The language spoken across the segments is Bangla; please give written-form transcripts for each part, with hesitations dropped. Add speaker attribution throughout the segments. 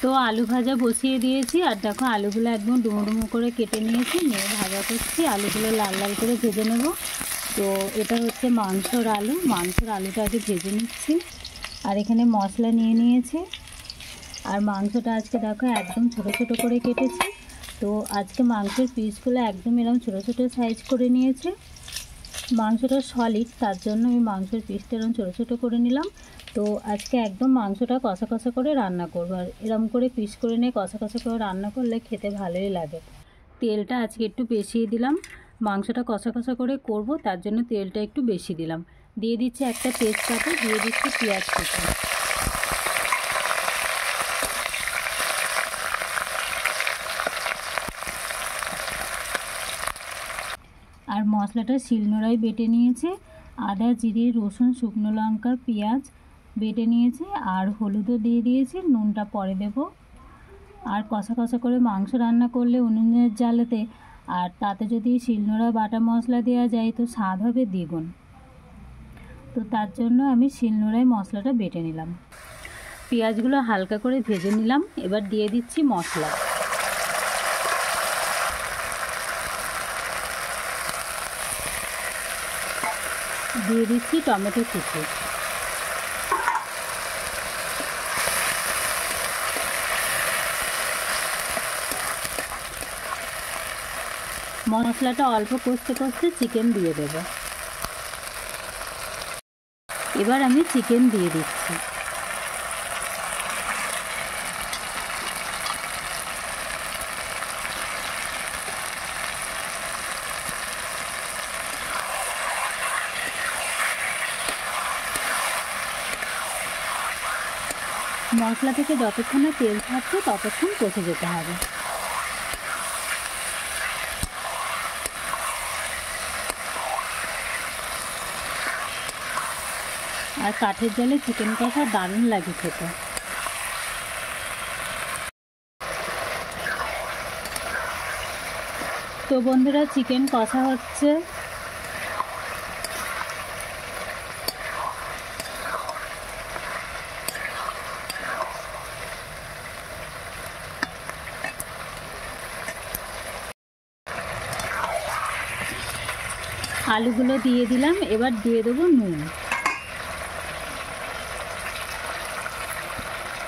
Speaker 1: তো আলু ভাজা বসিয়ে দিয়েছি, আর দেখো আলুগুলো একদম ডুমো ডুমো করে কেটে নিয়েছি, নিয়ে ভাজা করছি। আলুগুলো লাল লাল করে ভেজে নেব। তো এটা হচ্ছে মাংসর আলুটা আগে ভেজে নিচ্ছি। আর এখানে মশলা নিয়ে নিয়েছি। আর মাংসটা আজকে দেখো একদম ছোট ছোট করে কেটেছি। তো আজকে মাংসের পিসগুলো একদম এরকম ছোট ছোট সাইজ করে নিয়েছি। মাংসটা সলিড, তার জন্য আমি মাংসের পিসটা এরকম ছোটো ছোটো করে নিলাম। তো আজকে একদম মাংসটা কষা কষা করে রান্না করবো, আর এরকম করে পিস করে নিয়ে কষা কষা করে রান্না করলে খেতে ভালোই লাগে। তেলটা আজকে একটু বেশি দিলাম, মাংসটা কষা কষা করে করব, তার জন্য তেলটা একটু বেশি দিলাম। দিয়ে দিচ্ছি একটা তেজপাতা, দিয়ে দিচ্ছি পেঁয়াজ কুচি। আর মশলাটা শিলনোড়ায় বেটে নিয়েছে। আদা, জিরে, রসুন, শুকনো লঙ্কা, পেঁয়াজ বেটে নিয়েছে। আর হলুদও দিয়ে দিয়েছি, নুনটা পরে দেব। আর কষা কষা করে মাংস রান্না করলে উনুনের জ্বালাতে, আর তাতে যদি শিলনোড়া বাটা মশলা দেওয়া যায় তো স্বাদ হবে দ্বিগুণ। তো তার জন্য আমি শিলনোড়ায় মশলাটা বেটে নিলাম। পেঁয়াজগুলো হালকা করে ভেজে নিলাম। এবার দিয়ে দিচ্ছি মশলা। দিয়ে দিচ্ছি টমেটো কুচি। মশলাটা অল্প কষতে কষতে চিকেন দিয়ে দেব। এবার আমি চিকেন দিয়ে দিচ্ছি। মশলা থেকে যতক্ষণ না তেল ছাড়ছে ততক্ষণ কষে যেতে হবে। আর কাঠের জালে চিকেন কষা দারুণ লাগে খেতে। তো বন্ধুরা, চিকেন কষা হচ্ছে। আলুগুলো দিয়ে দিলাম। এবার দিয়ে দেবো নুন,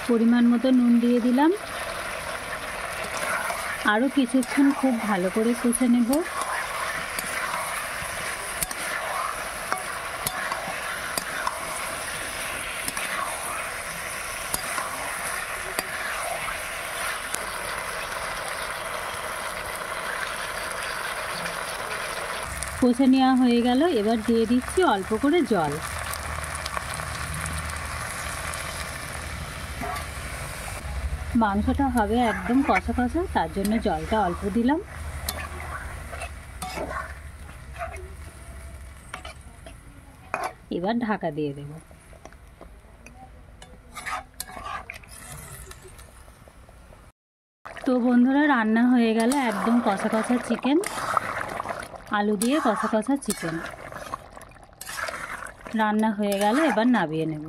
Speaker 1: পরিমাণ মতো নুন দিয়ে দিলাম। আরও কিছুক্ষণ খুব ভালো করে কষে নেব। কষে নেওয়া হয়ে গেল। এবার দিয়ে দিচ্ছি অল্প করে জল। মাংসটা হবে একদম কষা কষা, তার জন্য জলটা অল্প দিলাম। এবার ঢাকা দিয়ে দেব। তো বন্ধুরা, রান্না হয়ে গেল একদম কষা কষা চিকেন, আলু দিয়ে কষা কষা চিকেন রান্না হয়ে গেল। এবার নামিয়ে নেব।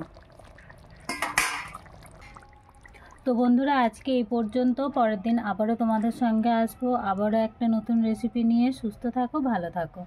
Speaker 1: তো বন্ধুরা, আজকে এই পর্যন্ত। পরের দিন আবারও তোমাদের সঙ্গে আসবো, আবারও একটা নতুন রেসিপি নিয়ে। সুস্থ থাকো, ভালো থাকো।